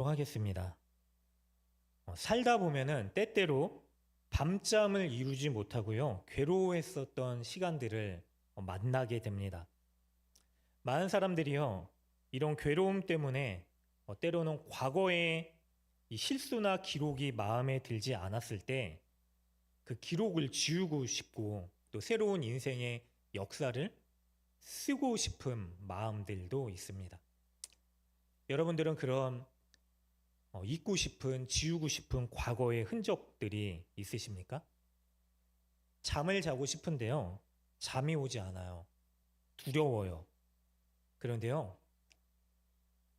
하겠습니다. 살다 보면은 때때로 밤잠을 이루지 못하고요. 괴로워했었던 시간들을 만나게 됩니다. 많은 사람들이요. 이런 괴로움 때문에 때로는 과거의 이 실수나 기록이 마음에 들지 않았을 때 그 기록을 지우고 싶고 또 새로운 인생의 역사를 쓰고 싶은 마음들도 있습니다. 여러분들은 그런 잊고 싶은, 지우고 싶은 과거의 흔적들이 있으십니까? 잠을 자고 싶은데요. 잠이 오지 않아요. 두려워요. 그런데요.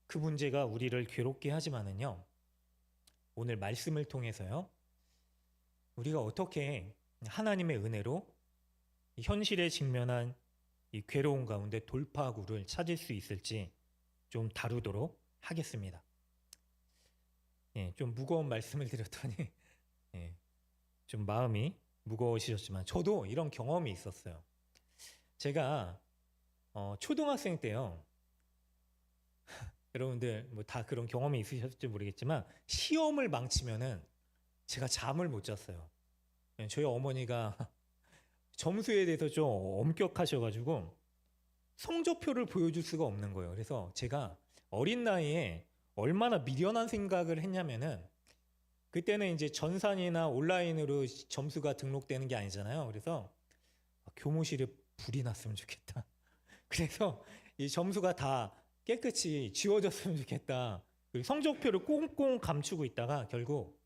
그 문제가 우리를 괴롭게 하지만은요. 오늘 말씀을 통해서요. 우리가 어떻게 하나님의 은혜로 현실에 직면한 이 괴로운 가운데 돌파구를 찾을 수 있을지 좀 다루도록 하겠습니다. 예, 좀 무거운 말씀을 드렸더니 예, 좀 마음이 무거우시셨지만 저도 이런 경험이 있었어요. 제가 초등학생 때요. 여러분들 뭐 다 그런 경험이 있으셨을지 모르겠지만 시험을 망치면은 제가 잠을 못 잤어요. 예, 저희 어머니가 점수에 대해서 좀 엄격하셔가지고 성적표를 보여줄 수가 없는 거예요. 그래서 제가 어린 나이에 얼마나 미련한 생각을 했냐면은 그때는 이제 전산이나 온라인으로 점수가 등록되는 게 아니잖아요. 그래서 교무실에 불이 났으면 좋겠다. 그래서 이 점수가 다 깨끗이 지워졌으면 좋겠다. 그리고 성적표를 꽁꽁 감추고 있다가 결국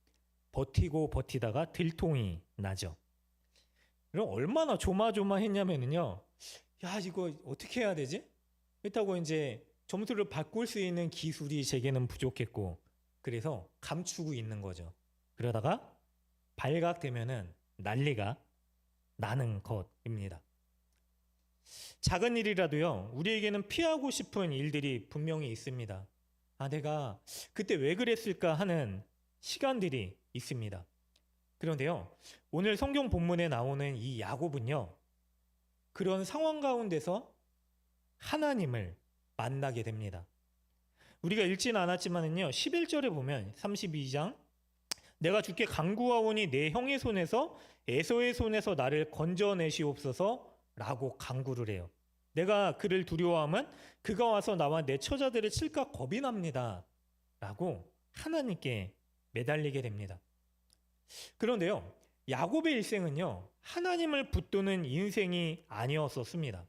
버티고 버티다가 들통이 나죠. 그럼 얼마나 조마조마했냐면요. 야, 이거 어떻게 해야 되지? 그렇다고 이제 점수를 바꿀 수 있는 기술이 제게는 부족했고, 그래서 감추고 있는 거죠. 그러다가 발각되면은 난리가 나는 것입니다. 작은 일이라도요, 우리에게는 피하고 싶은 일들이 분명히 있습니다. 아, 내가 그때 왜 그랬을까 하는 시간들이 있습니다. 그런데요, 오늘 성경 본문에 나오는 이 야곱은요, 그런 상황 가운데서 하나님을 만나게 됩니다. 우리가 읽지는 않았지만은요, 11절에 보면 32장 내가 주께 간구하오니 내 형의 손에서 에서의 손에서 나를 건져내시옵소서라고 간구를 해요. 내가 그를 두려워하면 그가 와서 나와 내 처자들을 칠까 겁이 납니다. 라고 하나님께 매달리게 됩니다. 그런데요, 야곱의 일생은요, 하나님을 붙드는 인생이 아니었었습니다.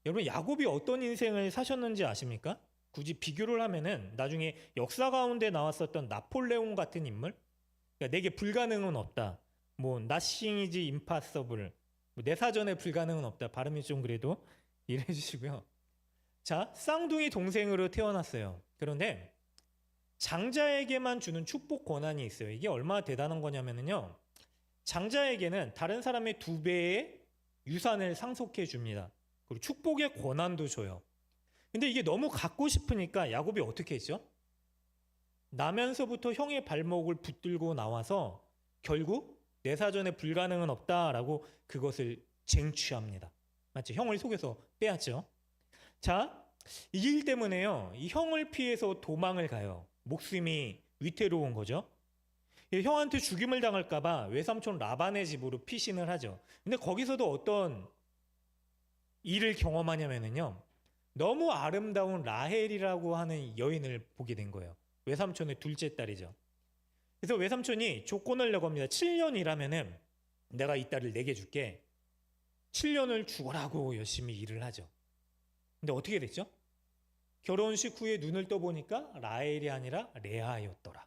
여러분, 야곱이 어떤 인생을 사셨는지 아십니까? 굳이 비교를 하면은 나중에 역사 가운데 나왔었던 나폴레옹 같은 인물? 그러니까 내게 불가능은 없다. 뭐 nothing is impossible. 내 사전에 불가능은 없다. 발음이 좀 그래도 이해해 주시고요. 자, 쌍둥이 동생으로 태어났어요. 그런데 장자에게만 주는 축복 권한이 있어요. 이게 얼마나 대단한 거냐면요. 장자에게는 다른 사람의 2배의 유산을 상속해 줍니다. 그리고 축복의 권한도 줘요. 근데 이게 너무 갖고 싶으니까 야곱이 어떻게 했죠? 나면서부터 형의 발목을 붙들고 나와서 결국 내 사전에 불가능은 없다라고 그것을 쟁취합니다. 맞죠? 형을 속여서 빼앗죠. 자, 이 일 때문에요. 이 형을 피해서 도망을 가요. 목숨이 위태로운 거죠. 형한테 죽임을 당할까봐 외삼촌 라반의 집으로 피신을 하죠. 근데 거기서도 어떤 일을 경험하냐면요. 너무 아름다운 라헬이라고 하는 여인을 보게 된 거예요. 외삼촌의 둘째 딸이죠. 그래서 외삼촌이 조건을 내고 합니다. 7년 일하면은 내가 이 딸을 내게 줄게. 7년을 죽어라고 열심히 일을 하죠. 근데 어떻게 됐죠? 결혼식 후에 눈을 떠보니까 라헬이 아니라 레아였더라.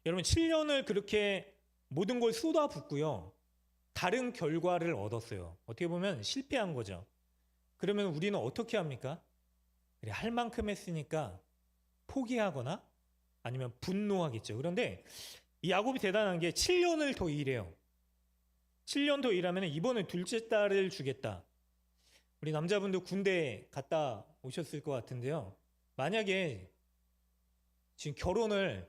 여러분 7년을 그렇게 모든 걸 쏟아붓고요. 다른 결과를 얻었어요. 어떻게 보면 실패한 거죠. 그러면 우리는 어떻게 합니까? 그래, 할 만큼 했으니까 포기하거나 아니면 분노하겠죠. 그런데 이 야곱이 대단한 게 7년을 더 일해요. 7년 더 일하면 이번에 둘째 딸을 주겠다. 우리 남자분도 군대 갔다 오셨을 것 같은데요. 만약에 지금 결혼을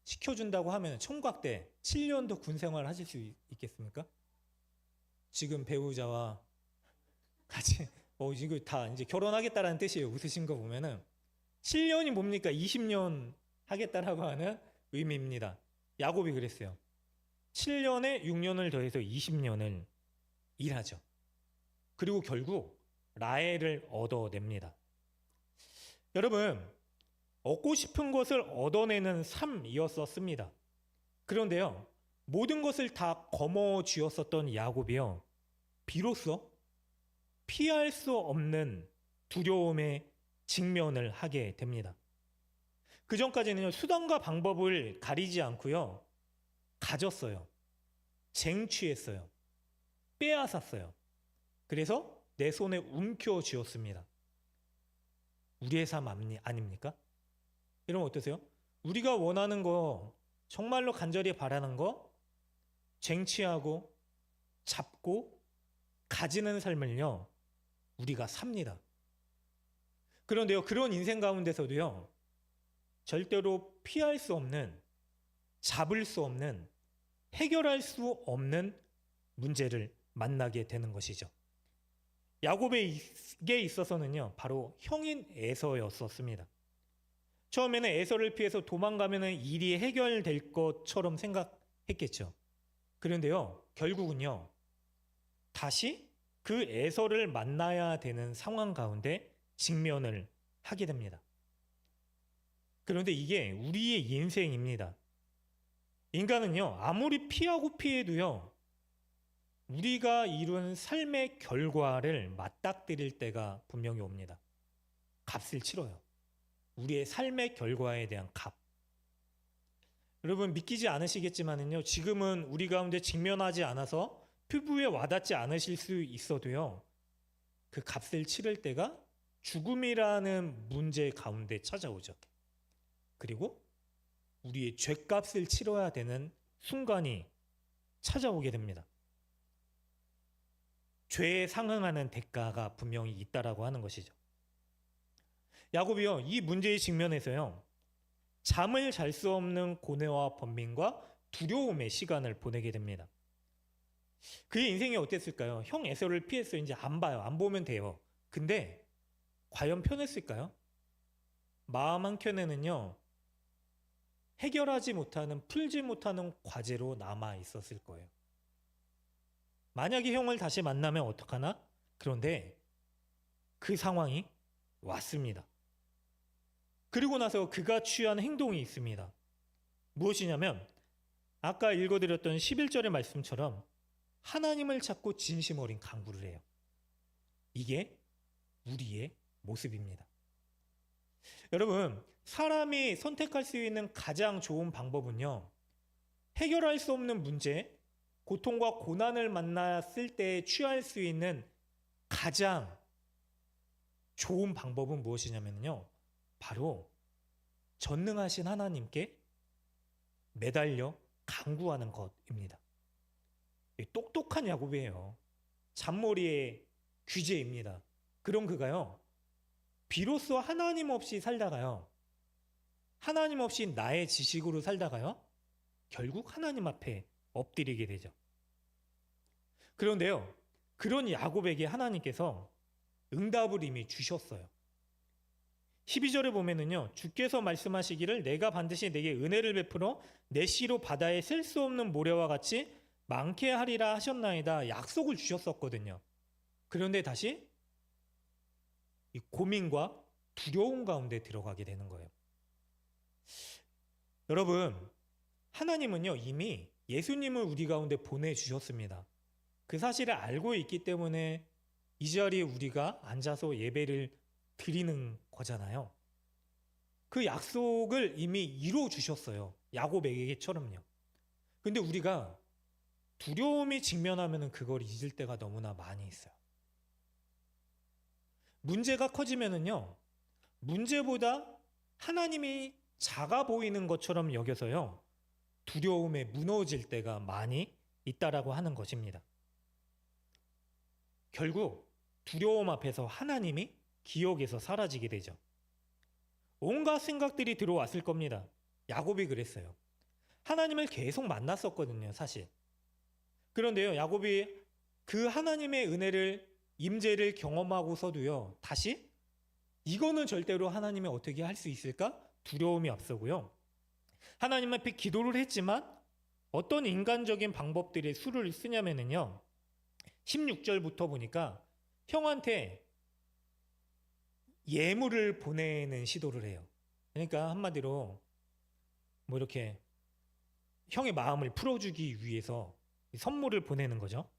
시켜준다고 하면 총각 때 7년 더 군 생활 하실 수 있겠습니까? 지금 배우자와 같이 이거 다 이제 결혼하겠다라는 뜻이에요. 웃으신 거 보면은 7년이 뭡니까? 20년 하겠다라고 하는 의미입니다. 야곱이 그랬어요. 7년에 6년을 더해서 20년을 일하죠. 그리고 결국 라헬을 얻어냅니다. 여러분, 얻고 싶은 것을 얻어내는 삶이었었습니다. 그런데요, 모든 것을 다 거머쥐었었던 야곱이요, 비로소 피할 수 없는 두려움에 직면을 하게 됩니다. 그 전까지는요, 수단과 방법을 가리지 않고요, 가졌어요. 쟁취했어요. 빼앗았어요. 그래서 내 손에 움켜쥐었습니다. 우리의 삶 아닙니까? 여러분 어떠세요? 우리가 원하는 거, 정말로 간절히 바라는 거, 쟁취하고 잡고 가지는 삶을요, 우리가 삽니다. 그런데요, 그런 인생 가운데서도요, 절대로 피할 수 없는, 잡을 수 없는, 해결할 수 없는 문제를 만나게 되는 것이죠. 야곱에게 있어서는요, 바로 형인 에서였었습니다. 처음에는 에서를 피해서 도망가면 일이 해결될 것처럼 생각했겠죠. 그런데요, 결국은요, 다시 그 에서를 만나야 되는 상황 가운데 직면을 하게 됩니다. 그런데 이게 우리의 인생입니다. 인간은요, 아무리 피하고 피해도요, 우리가 이룬 삶의 결과를 맞닥뜨릴 때가 분명히 옵니다. 값을 치러요. 우리의 삶의 결과에 대한 값. 여러분 믿기지 않으시겠지만은요, 지금은 우리 가운데 직면하지 않아서 피부에 와닿지 않으실 수 있어도요, 그 값을 치를 때가 죽음이라는 문제 가운데 찾아오죠. 그리고 우리의 죄값을 치러야 되는 순간이 찾아오게 됩니다. 죄에 상응하는 대가가 분명히 있다라고 하는 것이죠. 야곱이요, 이 문제에 직면해서요, 잠을 잘 수 없는 고뇌와 번민과 두려움의 시간을 보내게 됩니다. 그의 인생이 어땠을까요? 형 에서를 피해서 이제 안 봐요. 안 보면 돼요. 근데 과연 편했을까요? 마음 한켠에는요, 해결하지 못하는, 풀지 못하는 과제로 남아 있었을 거예요. 만약에 형을 다시 만나면 어떡하나? 그런데 그 상황이 왔습니다. 그리고 나서 그가 취한 행동이 있습니다. 무엇이냐면 아까 읽어드렸던 11절의 말씀처럼 하나님을 찾고 진심 어린 간구를 해요. 이게 우리의 모습입니다. 여러분, 사람이 선택할 수 있는 가장 좋은 방법은요, 해결할 수 없는 문제, 고통과 고난을 만났을 때 취할 수 있는 가장 좋은 방법은 무엇이냐면요, 바로 전능하신 하나님께 매달려 간구하는 것입니다. 똑똑한 야곱이에요. 잔머리의 귀재입니다. 그런 그가요, 비로소 하나님 없이 살다가요, 하나님 없이 나의 지식으로 살다가요, 결국 하나님 앞에 엎드리게 되죠. 그런데요, 그런 야곱에게 하나님께서 응답을 이미 주셨어요. 12절에 보면은요, 주께서 말씀하시기를 내가 반드시 내게 은혜를 베풀어 내 씨로 바다에 셀 수 없는 모래와 같이 많게 하리라 하셨나이다, 약속을 주셨었거든요. 그런데 다시 이 고민과 두려움 가운데 들어가게 되는 거예요. 여러분, 하나님은요, 이미 예수님을 우리 가운데 보내주셨습니다. 그 사실을 알고 있기 때문에 이 자리에 우리가 앉아서 예배를 드리는 거잖아요. 그 약속을 이미 이루어 주셨어요. 야곱에게처럼요. 근데 우리가 두려움이 직면하면 그걸 잊을 때가 너무나 많이 있어요. 문제가 커지면은요, 문제보다 하나님이 작아 보이는 것처럼 여겨서요, 두려움에 무너질 때가 많이 있다라고 하는 것입니다. 결국 두려움 앞에서 하나님이 기억에서 사라지게 되죠. 온갖 생각들이 들어왔을 겁니다. 야곱이 그랬어요. 하나님을 계속 만났었거든요, 사실. 그런데요, 야곱이 그 하나님의 은혜를, 임재를 경험하고서도요, 다시 이거는 절대로 하나님이 어떻게 할 수 있을까? 두려움이 앞서고요. 하나님 앞에 기도를 했지만 어떤 인간적인 방법들의 수를 쓰냐면요. 16절부터 보니까 형한테 예물을 보내는 시도를 해요. 그러니까 한마디로 뭐 이렇게 형의 마음을 풀어주기 위해서 선물을 보내는 거죠.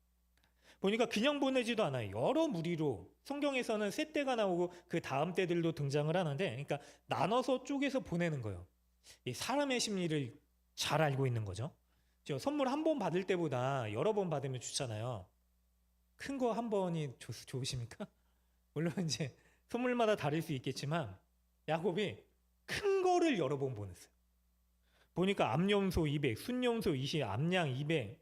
보니까 그냥 보내지도 않아요. 여러 무리로 성경에서는 세 때가 나오고 그 다음 때들도 등장을 하는데, 그러니까 나눠서 쪼개서 보내는 거예요. 이 사람의 심리를 잘 알고 있는 거죠. 저 선물 한 번 받을 때보다 여러 번 받으면 좋잖아요. 큰 거 한 번이 좋으십니까? 물론 이제 선물마다 다를 수 있겠지만 야곱이 큰 거를 여러 번 보냈어요. 보니까 암염소 200, 순염소 20, 암양 200,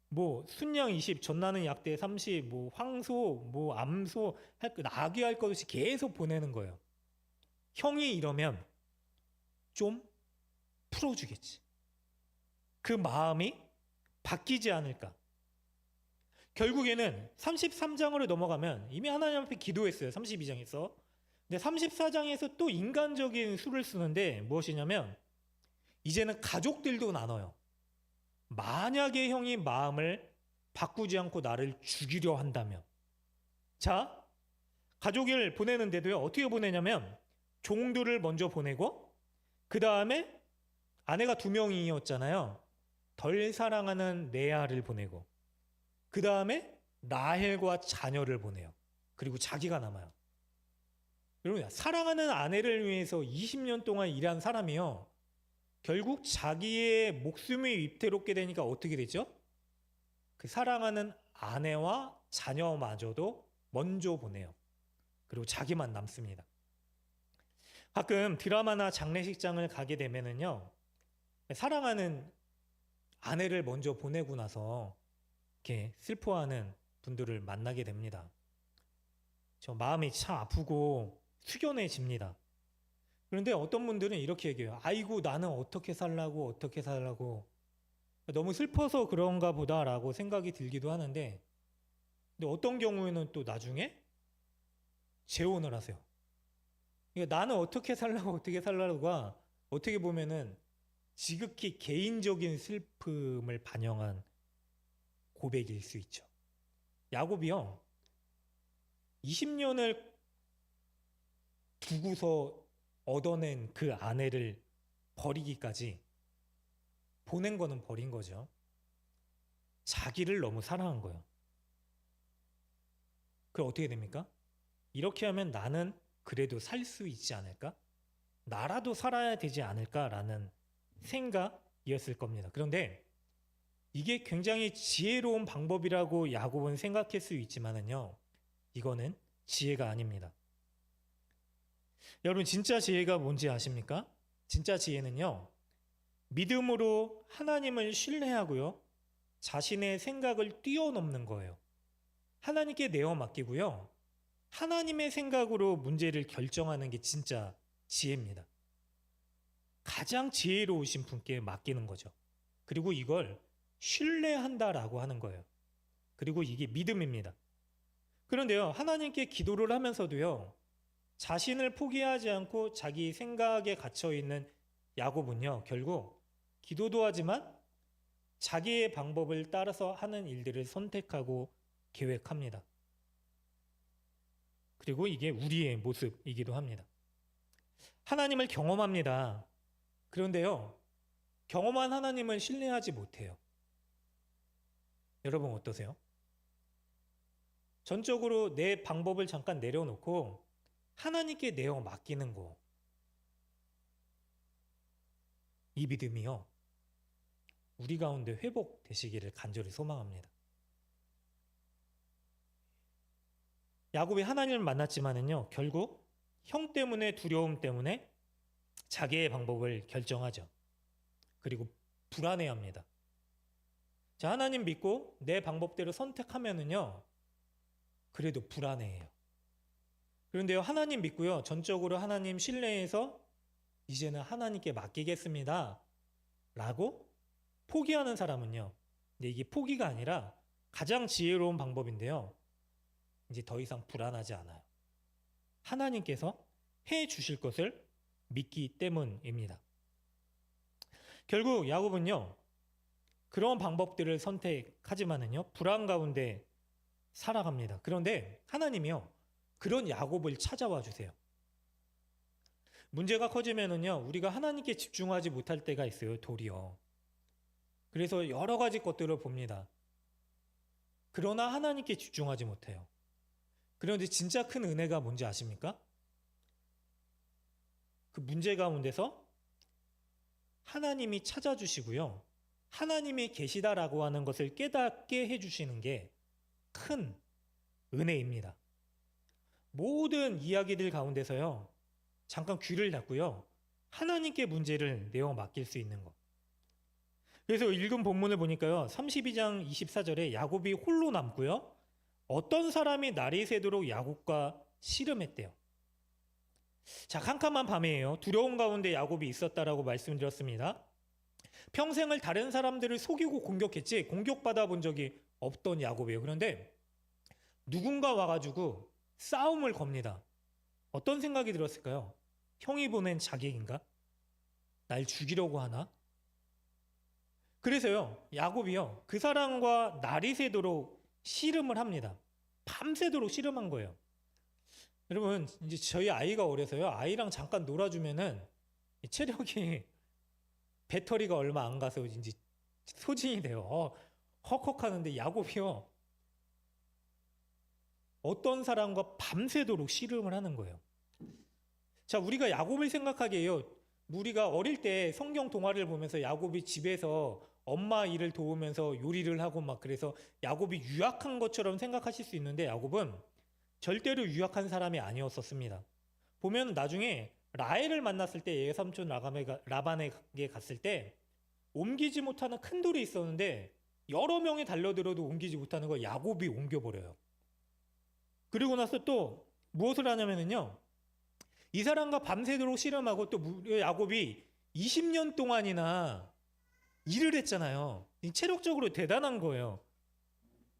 뭐 순양 20, 전나는 약대 30, 뭐 황소, 뭐 암소 나귀 할 것 없이 계속 보내는 거예요. 형이 이러면 좀 풀어주겠지. 그 마음이 바뀌지 않을까. 결국에는 33장으로 넘어가면 이미 하나님 앞에 기도했어요. 32장에서. 근데 34장에서 또 인간적인 수를 쓰는데 무엇이냐면 이제는 가족들도 나눠요. 만약에 형이 마음을 바꾸지 않고 나를 죽이려 한다면, 자, 가족을 보내는데도요, 어떻게 보내냐면 종들을 먼저 보내고 그 다음에 아내가 2명이었잖아요. 덜 사랑하는 레아를 보내고 그 다음에 라헬과 자녀를 보내요. 그리고 자기가 남아요. 여러분, 사랑하는 아내를 위해서 20년 동안 일한 사람이요, 결국 자기의 목숨이 위태롭게 되니까 어떻게 되죠? 그 사랑하는 아내와 자녀마저도 먼저 보내요. 그리고 자기만 남습니다. 가끔 드라마나 장례식장을 가게 되면은요, 사랑하는 아내를 먼저 보내고 나서 이렇게 슬퍼하는 분들을 만나게 됩니다. 저 마음이 참 아프고 숙연해집니다. 그런데 어떤 분들은 이렇게 얘기해요. 아이고, 나는 어떻게 살라고 너무 슬퍼서 그런가 보다라고 생각이 들기도 하는데, 근데 어떤 경우에는 또 나중에 재혼을 하세요. 그러니까 나는 어떻게 살라고가 어떻게 보면은 지극히 개인적인 슬픔을 반영한 고백일 수 있죠. 야곱이요, 20년을 두고서 얻어낸 그 아내를 버리기까지 보낸 거는 버린 거죠. 자기를 너무 사랑한 거예요. 그럼 어떻게 됩니까? 이렇게 하면 나는 그래도 살 수 있지 않을까? 나라도 살아야 되지 않을까라는 생각이었을 겁니다. 그런데 이게 굉장히 지혜로운 방법이라고 야곱은 생각할 수 있지만은요, 이거는 지혜가 아닙니다. 여러분, 진짜 지혜가 뭔지 아십니까? 진짜 지혜는요, 믿음으로 하나님을 신뢰하고요, 자신의 생각을 뛰어넘는 거예요. 하나님께 내어 맡기고요, 하나님의 생각으로 문제를 결정하는 게 진짜 지혜입니다. 가장 지혜로우신 분께 맡기는 거죠. 그리고 이걸 신뢰한다라고 하는 거예요. 그리고 이게 믿음입니다. 그런데요, 하나님께 기도를 하면서도요, 자신을 포기하지 않고 자기 생각에 갇혀 있는 야곱은요, 결국 기도도 하지만 자기의 방법을 따라서 하는 일들을 선택하고 계획합니다. 그리고 이게 우리의 모습이기도 합니다. 하나님을 경험합니다. 그런데요, 경험한 하나님을 신뢰하지 못해요. 여러분 어떠세요? 전적으로 내 방법을 잠깐 내려놓고 하나님께 내어 맡기는 거, 이 믿음이요, 우리 가운데 회복되시기를 간절히 소망합니다. 야곱이 하나님을 만났지만은요, 결국 형 때문에, 두려움 때문에 자기의 방법을 결정하죠. 그리고 불안해합니다. 자, 하나님 믿고 내 방법대로 선택하면은요, 그래도 불안해해요. 그런데요, 하나님 믿고요, 전적으로 하나님 신뢰해서 이제는 하나님께 맡기겠습니다 라고 포기하는 사람은요, 근데 이게 포기가 아니라 가장 지혜로운 방법인데요, 이제 더 이상 불안하지 않아요. 하나님께서 해 주실 것을 믿기 때문입니다. 결국 야곱은요, 그런 방법들을 선택하지만은요, 불안 가운데 살아갑니다. 그런데 하나님이요, 그런 야곱을 찾아와 주세요. 문제가 커지면은요, 우리가 하나님께 집중하지 못할 때가 있어요, 도리어. 그래서 여러 가지 것들을 봅니다. 그러나 하나님께 집중하지 못해요. 그런데 진짜 큰 은혜가 뭔지 아십니까? 그 문제 가운데서 하나님이 찾아주시고요, 하나님이 계시다라고 하는 것을 깨닫게 해주시는 게 큰 은혜입니다. 모든 이야기들 가운데서요, 잠깐 귀를 닫고요, 하나님께 문제를 내어 맡길 수 있는 것. 그래서 읽은 본문을 보니까요, 32장 24절에 야곱이 홀로 남고요, 어떤 사람이 날이 새도록 야곱과 씨름했대요. 자, 캄캄한 밤이에요. 두려움 가운데 야곱이 있었다라고 말씀드렸습니다. 평생을 다른 사람들을 속이고 공격했지 공격받아 본 적이 없던 야곱이에요. 그런데 누군가 와가지고 싸움을 겁니다. 어떤 생각이 들었을까요? 형이 보낸 자객인가? 날 죽이려고 하나? 그래서요, 야곱이요, 그 사람과 날이 새도록 씨름을 합니다. 밤새도록 씨름한 거예요. 여러분, 이제 저희 아이가 어려서요, 아이랑 잠깐 놀아주면은 체력이 배터리가 얼마 안 가서 이제 소진이 돼요. 헉헉하는데 야곱이요, 어떤 사람과 밤새도록 씨름을 하는 거예요. 자, 우리가 야곱을 생각하기에요, 우리가 어릴 때 성경 동화를 보면서 야곱이 집에서 엄마 일을 도우면서 요리를 하고 막 그래서 야곱이 유약한 것처럼 생각하실 수 있는데, 야곱은 절대로 유약한 사람이 아니었었습니다. 보면 나중에 라헬을 만났을 때, 예삼촌 라반에게 갔을 때 옮기지 못하는 큰 돌이 있었는데 여러 명이 달려들어도 옮기지 못하는 걸 야곱이 옮겨버려요. 그리고 나서 또 무엇을 하냐면요, 이 사람과 밤새도록 씨름하고 또 야곱이 20년 동안이나 일을 했잖아요. 체력적으로 대단한 거예요.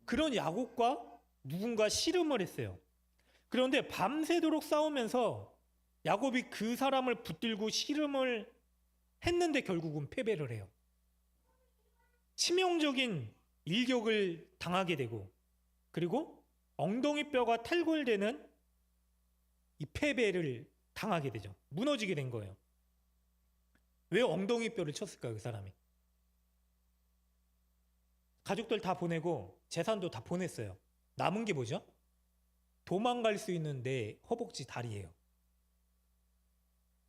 그런 야곱과 누군가 씨름을 했어요. 그런데 밤새도록 싸우면서 야곱이 그 사람을 붙들고 씨름을 했는데 결국은 패배를 해요. 치명적인 일격을 당하게 되고, 그리고 엉덩이 뼈가 탈골되는 이 패배를 당하게 되죠. 무너지게 된 거예요. 왜 엉덩이 뼈를 쳤을까요, 그 사람이? 가족들 다 보내고 재산도 다 보냈어요. 남은 게 뭐죠? 도망갈 수 있는 내 허벅지 다리예요.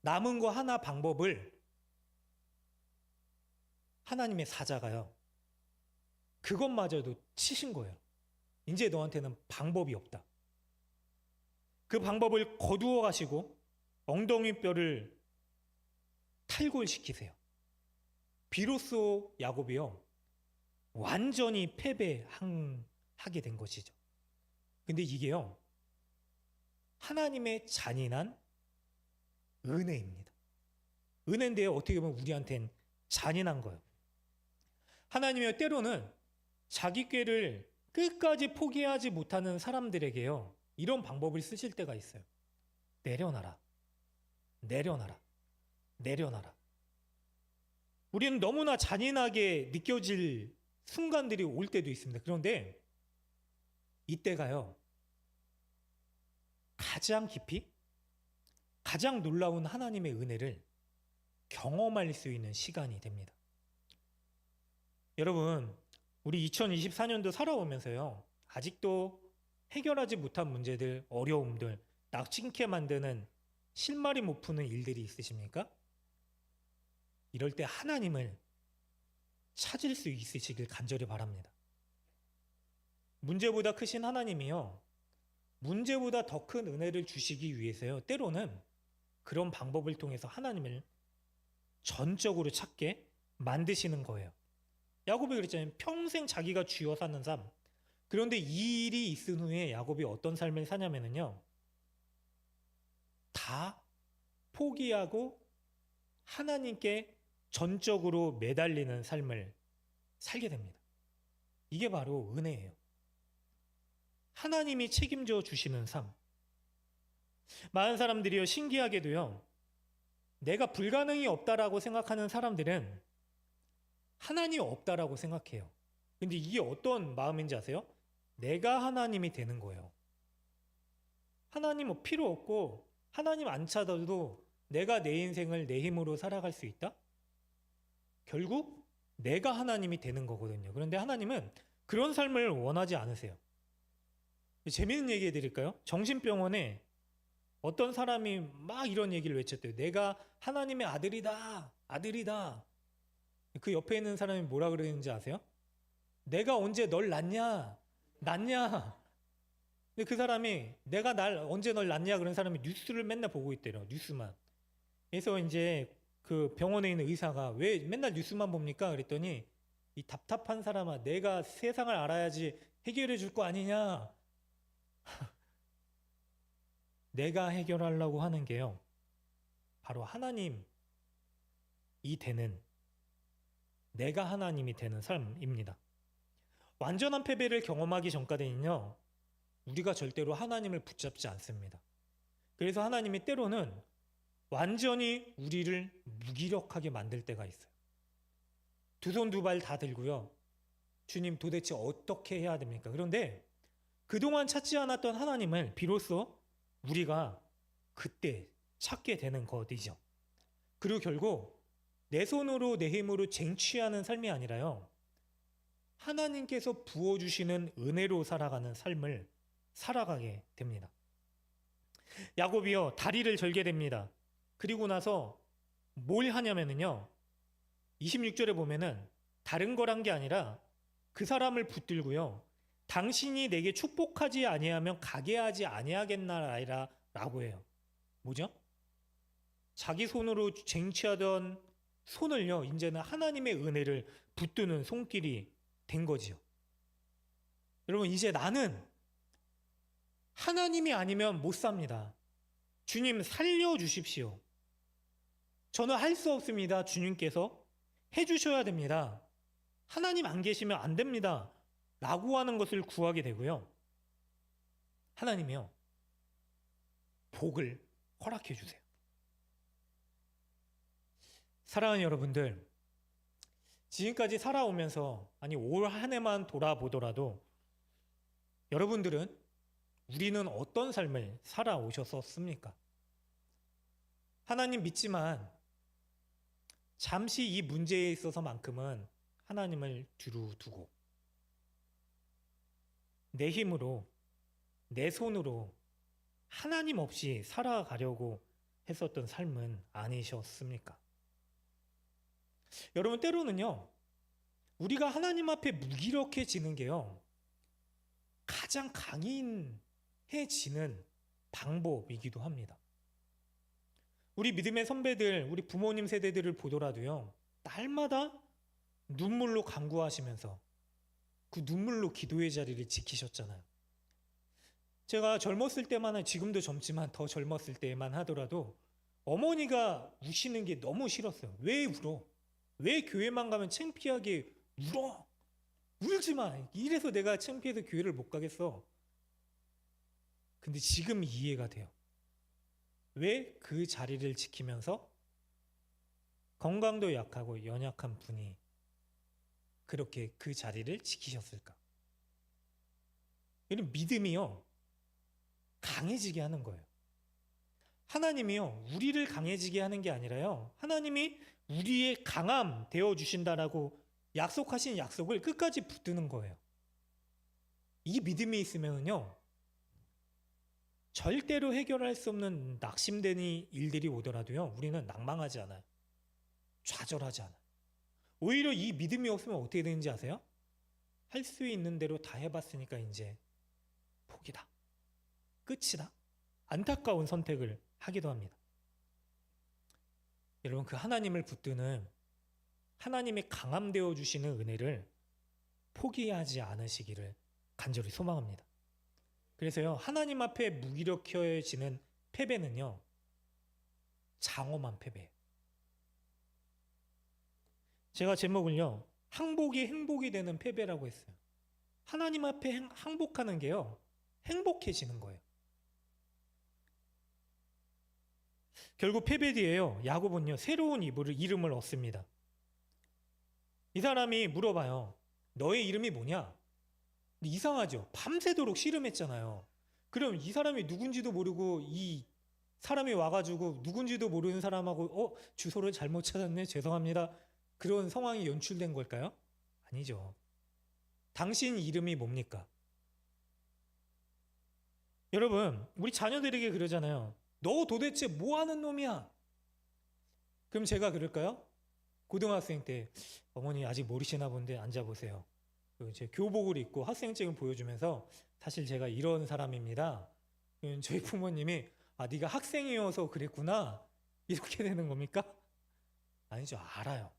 남은 거 하나 방법을 하나님의 사자가요, 그것마저도 치신 거예요. 이제 너한테는 방법이 없다. 그 방법을 거두어 가시고 엉덩이 뼈를 탈골시키세요. 비로소 야곱이요, 완전히 패배하게 된 것이죠. 근데 이게요, 하나님의 잔인한 은혜입니다. 은혜인데요, 어떻게 보면 우리한테는 잔인한 거예요. 하나님이요, 때로는 자기 꾀를 끝까지 포기하지 못하는 사람들에게요, 이런 방법을 쓰실 때가 있어요. 내려놔라, 내려놔라, 내려놔라. 우리는 너무나 잔인하게 느껴질 순간들이 올 때도 있습니다. 그런데 이때가요, 가장 깊이, 가장 놀라운 하나님의 은혜를 경험할 수 있는 시간이 됩니다. 여러분, 우리 2024년도 살아오면서요, 아직도 해결하지 못한 문제들, 어려움들, 낙심케 만드는 실마리 못 푸는 일들이 있으십니까? 이럴 때 하나님을 찾을 수 있으시길 간절히 바랍니다. 문제보다 크신 하나님이요, 문제보다 더 큰 은혜를 주시기 위해서요, 때로는 그런 방법을 통해서 하나님을 전적으로 찾게 만드시는 거예요. 야곱이 그랬잖아요. 평생 자기가 쥐어 사는 삶. 그런데 이 일이 있은 후에 야곱이 어떤 삶을 사냐면요, 다 포기하고 하나님께 전적으로 매달리는 삶을 살게 됩니다. 이게 바로 은혜예요. 하나님이 책임져 주시는 삶. 많은 사람들이요, 신기하게도요, 내가 불가능이 없다라고 생각하는 사람들은 하나님이 없다라고 생각해요. 근데 이게 어떤 마음인지 아세요? 내가 하나님이 되는 거예요. 하나님 뭐 필요 없고 하나님 안 찾아도 내가 내 인생을 내 힘으로 살아갈 수 있다? 결국 내가 하나님이 되는 거거든요. 그런데 하나님은 그런 삶을 원하지 않으세요. 재미있는 얘기 해드릴까요? 정신병원에 어떤 사람이 막 이런 얘기를 외쳤대요. 내가 하나님의 아들이다. 아들이다. 그 옆에 있는 사람이 뭐라 그러는지 아세요? 내가 언제 널 낳냐? 낳냐? 근데 그 사람이 내가 언제 널 낳냐? 그런 사람이 뉴스를 맨날 보고 있대요. 뉴스만. 그래서 이제 그 병원에 있는 의사가 왜 맨날 뉴스만 봅니까? 그랬더니 이 답답한 사람아, 내가 세상을 알아야지 해결해 줄 거 아니냐? 내가 해결하려고 하는 게요, 바로 하나님이 되는, 내가 하나님이 되는 삶입니다. 완전한 패배를 경험하기 전까지는요, 우리가 절대로 하나님을 붙잡지 않습니다. 그래서 하나님이 때로는 완전히 우리를 무기력하게 만들 때가 있어요. 두 손 두 발 다 들고요, 주님 도대체 어떻게 해야 됩니까? 그런데 그동안 찾지 않았던 하나님을 비로소 우리가 그때 찾게 되는 것이죠. 그리고 결국 내 손으로 내 힘으로 쟁취하는 삶이 아니라요, 하나님께서 부어주시는 은혜로 살아가는 삶을 살아가게 됩니다. 야곱이요, 다리를 절게 됩니다. 그리고 나서 뭘 하냐면요, 26절에 보면은 다른 거란 게 아니라 그 사람을 붙들고요, 당신이 내게 축복하지 아니하면 가게 하지 아니하겠나이다 라고 해요. 뭐죠? 자기 손으로 쟁취하던 손을요, 이제는 하나님의 은혜를 붙드는 손길이 된 거지요. 여러분, 이제 나는 하나님이 아니면 못 삽니다. 주님 살려주십시오. 저는 할 수 없습니다. 주님께서 해주셔야 됩니다. 하나님 안 계시면 안 됩니다. 라고 하는 것을 구하게 되고요, 하나님이요, 복을 허락해 주세요. 사랑하는 여러분들, 지금까지 살아오면서, 아니 올 한 해만 돌아보더라도 여러분들은 우리는 어떤 삶을 살아오셨었습니까? 하나님 믿지만 잠시 이 문제에 있어서만큼은 하나님을 뒤로 두고 내 힘으로, 내 손으로 하나님 없이 살아가려고 했었던 삶은 아니셨습니까? 여러분, 때로는요, 우리가 하나님 앞에 무기력해지는 게요, 가장 강인해지는 방법이기도 합니다. 우리 믿음의 선배들, 우리 부모님 세대들을 보더라도요, 날마다 눈물로 간구하시면서 그 눈물로 기도의 자리를 지키셨잖아요. 제가 젊었을 때만, 지금도 젊지만 더 젊었을 때만 하더라도 어머니가 우시는 게 너무 싫었어요. 왜 울어? 왜 교회만 가면 창피하게 울어? 울지 마. 이래서 내가 창피해서 교회를 못 가겠어. 근데 지금 이해가 돼요. 왜 그 자리를 지키면서 건강도 약하고 연약한 분이 그렇게 그 자리를 지키셨을까? 이런 믿음이요, 강해지게 하는 거예요. 하나님이요, 우리를 강해지게 하는 게 아니라요, 하나님이 우리의 강함 되어 주신다라고 약속하신 약속을 끝까지 붙드는 거예요. 이 믿음이 있으면요, 절대로 해결할 수 없는 낙심되는 일들이 오더라도요, 우리는 낭망하지 않아요. 좌절하지 않아요. 오히려 이 믿음이 없으면 어떻게 되는지 아세요? 할 수 있는 대로 다 해봤으니까 이제 포기다, 끝이다, 안타까운 선택을 하기도 합니다. 여러분, 그 하나님을 붙드는, 하나님의 강함되어 주시는 은혜를 포기하지 않으시기를 간절히 소망합니다. 그래서요, 하나님 앞에 무기력해지는 패배는요, 장엄한 패배예요. 제가 제목을요, 항복이 행복이 되는 패배라고 했어요. 하나님 앞에 항복하는 게요, 행복해지는 거예요. 결국 패배 뒤에요. 야곱은요 새로운 이름을 얻습니다. 이 사람이 물어봐요. 너의 이름이 뭐냐? 근데 이상하죠. 밤새도록 씨름했잖아요. 그럼 이 사람이 누군지도 모르고 이 사람이 와가지고 누군지도 모르는 사람하고 주소를 잘못 찾았네 죄송합니다. 그런 상황이 연출된 걸까요? 아니죠. 당신 이름이 뭡니까? 여러분 우리 자녀들에게 그러잖아요. 너 도대체 뭐 하는 놈이야? 그럼 제가 그럴까요? 고등학생 때 어머니 아직 모르시나 본데 앉아보세요. 제 교복을 입고 학생증을 보여주면서 사실 제가 이런 사람입니다. 저희 부모님이 네가 학생이어서 그랬구나 이렇게 되는 겁니까? 아니죠. 알아요.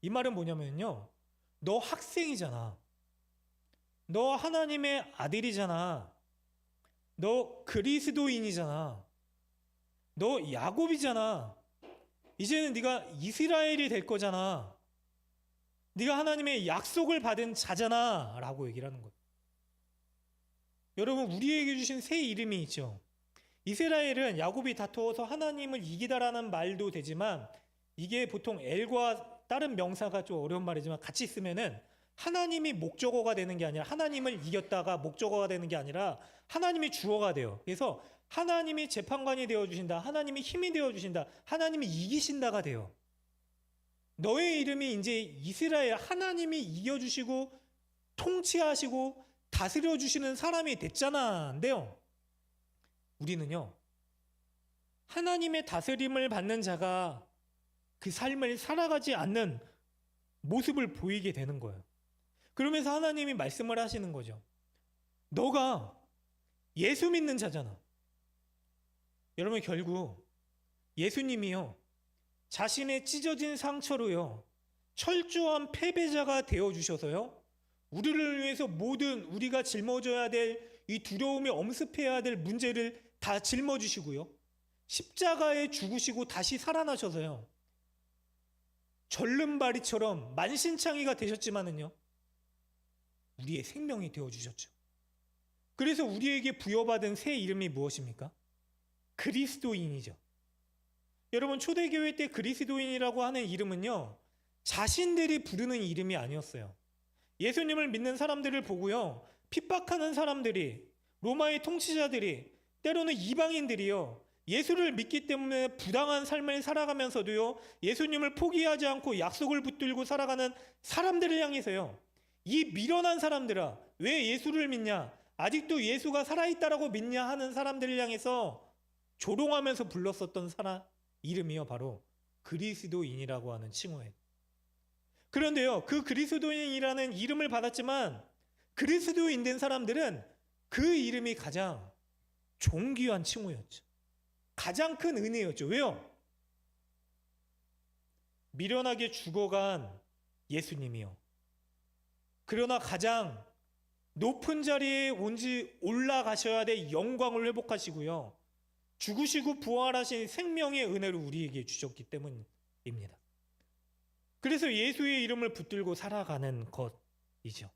이 말은 뭐냐면요. 너 학생이잖아. 너 하나님의 아들이잖아. 너 그리스도인이잖아. 너 야곱이잖아. 이제는 네가 이스라엘이 될 거잖아. 네가 하나님의 약속을 받은 자잖아 라고 얘기를 하는 거예요. 여러분 우리에게 주신 새 이름이 있죠. 이스라엘은 야곱이 다투어서 하나님을 이기다라는 말도 되지만 이게 보통 엘과 다른 명사가 좀 어려운 말이지만 같이 쓰면은 하나님이 목적어가 되는 게 아니라 하나님을 이겼다가 목적어가 되는 게 아니라 하나님이 주어가 돼요. 그래서 하나님이 재판관이 되어주신다. 하나님이 힘이 되어주신다. 하나님이 이기신다가 돼요. 너의 이름이 이제 이스라엘 하나님이 이겨주시고 통치하시고 다스려주시는 사람이 됐잖아인데요. 우리는요. 하나님의 다스림을 받는 자가 그 삶을 살아가지 않는 모습을 보이게 되는 거예요. 그러면서 하나님이 말씀을 하시는 거죠. 너가 예수 믿는 자잖아. 여러분 결국 예수님이요. 자신의 찢어진 상처로요. 철저한 패배자가 되어주셔서요. 우리를 위해서 모든 우리가 짊어져야 될 이 두려움에 엄습해야 될 문제를 다 짊어지시고요. 십자가에 죽으시고 다시 살아나셔서요. 절름발이처럼 만신창이가 되셨지만은요. 우리의 생명이 되어주셨죠. 그래서 우리에게 부여받은 새 이름이 무엇입니까? 그리스도인이죠. 여러분 초대교회 때 그리스도인이라고 하는 이름은요. 자신들이 부르는 이름이 아니었어요. 예수님을 믿는 사람들을 보고요. 핍박하는 사람들이 로마의 통치자들이 때로는 이방인들이요. 예수를 믿기 때문에 부당한 삶을 살아가면서도요. 예수님을 포기하지 않고 약속을 붙들고 살아가는 사람들을 향해서요. 이 미련한 사람들아 왜 예수를 믿냐? 아직도 예수가 살아있다라고 믿냐 하는 사람들을 향해서 조롱하면서 불렀었던 사람 이름이요. 바로 그리스도인이라고 하는 칭호예요. 그런데요. 그 그리스도인이라는 이름을 받았지만 그리스도인 된 사람들은 그 이름이 가장 존귀한 칭호였죠. 가장 큰 은혜였죠. 왜요? 미련하게 죽어간 예수님이요. 그러나 가장 높은 자리에 올라가셔야 될 영광을 회복하시고요. 죽으시고 부활하신 생명의 은혜를 우리에게 주셨기 때문입니다. 그래서 예수의 이름을 붙들고 살아가는 것이죠.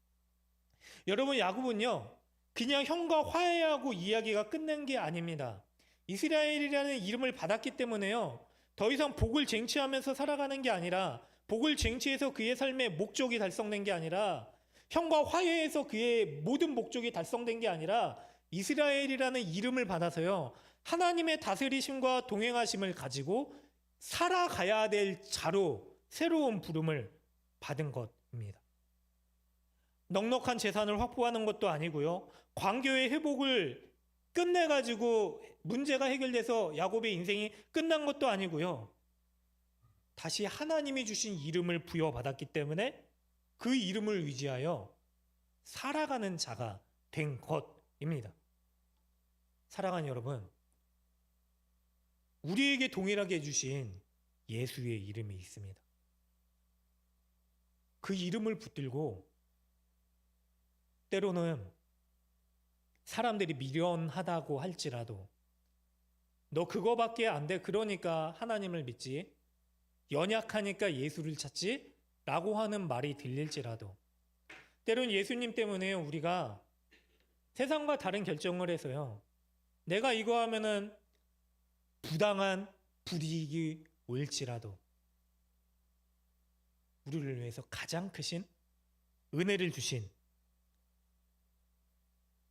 여러분 야곱은요. 그냥 형과 화해하고 이야기가 끝난 게 아닙니다. 이스라엘이라는 이름을 받았기 때문에요. 더 이상 복을 쟁취하면서 살아가는 게 아니라 복을 쟁취해서 그의 삶의 목적이 달성된 게 아니라 형과 화해해서 그의 모든 목적이 달성된 게 아니라 이스라엘이라는 이름을 받아서요. 하나님의 다스리심과 동행하심을 가지고 살아가야 될 자로 새로운 부름을 받은 것입니다. 넉넉한 재산을 확보하는 것도 아니고요. 관계의 회복을 끝내가지고 문제가 해결돼서 야곱의 인생이 끝난 것도 아니고요. 다시 하나님이 주신 이름을 부여받았기 때문에 그 이름을 의지하여 살아가는 자가 된 것입니다. 사랑하는 여러분, 우리에게 동일하게 해주신 예수의 이름이 있습니다. 그 이름을 붙들고 때로는 사람들이 미련하다고 할지라도 너 그거밖에 안 돼. 그러니까 하나님을 믿지. 연약하니까 예수를 찾지. 라고 하는 말이 들릴지라도 때로는 예수님 때문에 우리가 세상과 다른 결정을 해서요. 내가 이거 하면은 부당한 불이익이 올지라도 우리를 위해서 가장 크신 은혜를 주신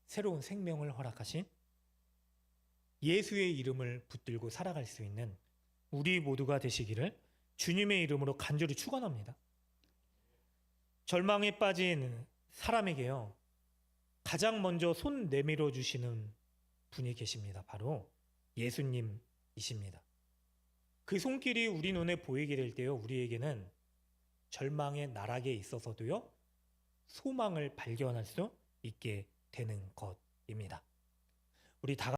새로운 생명을 허락하신 예수의 이름을 붙들고 살아갈 수 있는 우리 모두가 되시기를 주님의 이름으로 간절히 축원합니다. 절망에 빠진 사람에게요, 가장 먼저 손 내밀어 주시는 분이 계십니다. 바로 예수님이십니다. 그 손길이 우리 눈에 보이게 될 때요, 우리에게는 절망의 나락에 있어서도요, 소망을 발견할 수 있게 되는 것입니다. 우리 다